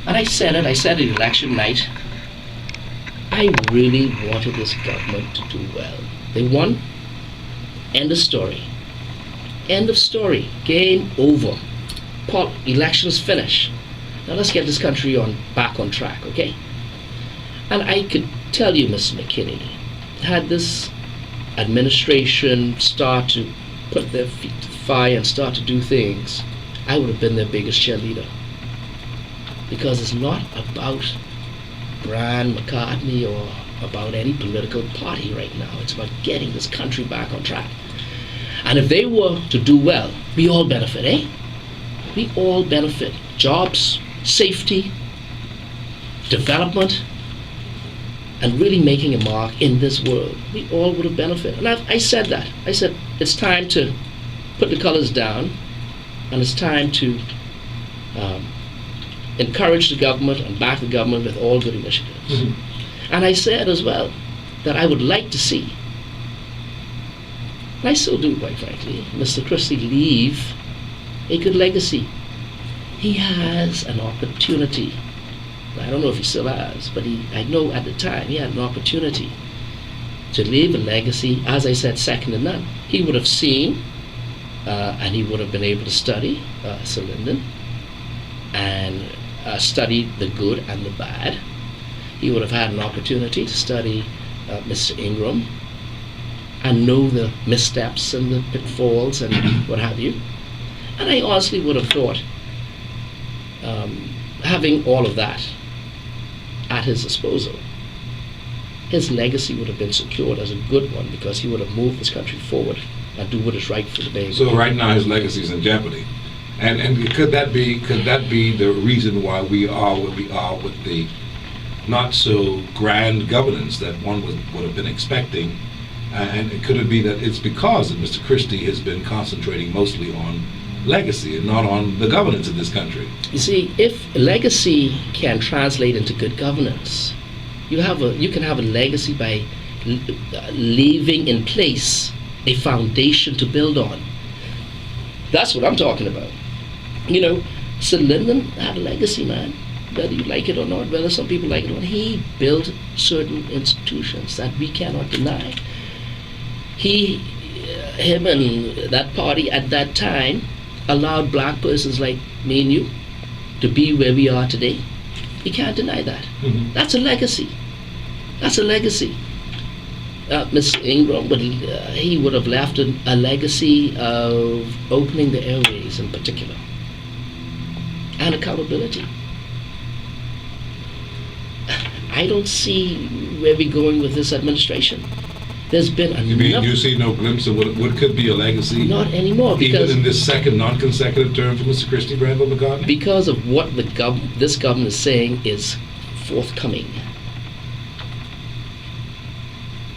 And I said it election night, I really wanted this government to do well. They won. End of story. End of story. Game over. Elections finish. Now let's get this country back on track, okay? And I could tell you, Mr. McKinney, had this administration start to put their feet to the fire and start to do things, I would have been their biggest cheerleader. Because it's not about Branville McCartney or about any political party right now. It's about getting this country back on track. And if they were to do well, we all benefit, eh? We all benefit. Jobs, safety, development, and really making a mark in this world. We all would have benefited. And I said that. I said, it's time to put the colors down, and it's time to encourage the government and back the government with all good initiatives. Mm-hmm. And I said as well that I would like to see, and I still do, quite frankly, Mr. Christie leave a good legacy. He has an opportunity. I don't know if he still has, but I know at the time he had an opportunity to leave a legacy, as I said, second to none. He would have seen and he would have been able to study Sir Lyndon and study the good and the bad. He would have had an opportunity to study Mr. Ingram and know the missteps and the pitfalls and what have you. And I honestly would have thought, having all of that at his disposal, his legacy would have been secured as a good one, because he would have moved this country forward and do what is right for the Bay. So right now his legacy is in jeopardy. And could that be the reason why we are where we are with the not so grand governance that one would have been expecting? And could it be that it's because that Mr. Christie has been concentrating mostly on legacy and not on the governance of this country? You see, if legacy can translate into good governance, you can have a legacy by leaving in place a foundation to build on. That's what I'm talking about. You know, Sir Lyndon had a legacy, man. Whether you like it or not, whether some people like it or not, he built certain institutions that we cannot deny. Him and that party at that time allowed black persons like me and you to be where we are today. You can't deny that. Mm-hmm. That's a legacy. That's a legacy. Mr. Ingram, he would have left a legacy of opening the airways in particular, and accountability. I don't see where we're going with this administration. There's been enough. You mean you see no glimpse of what could be a legacy? Not anymore. Even in this second non-consecutive term for Mr. Christie Branville McCartney? Because of what this government is saying is forthcoming.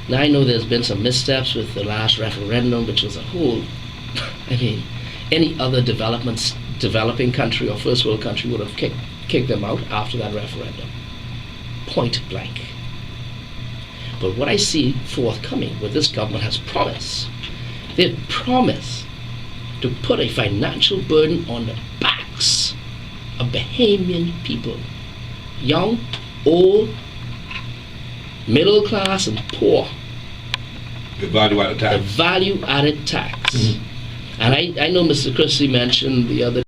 Now I know there's been some missteps with the last referendum, which was a whole, I mean, any other developing country or first world country would have kicked them out after that referendum. Point blank. But what I see forthcoming, what this government has promised, they've promised to put a financial burden on the backs of Bahamian people, young, old, middle class, and poor. The value-added tax. The value-added tax. Mm-hmm. And I know Mr. Christie mentioned the other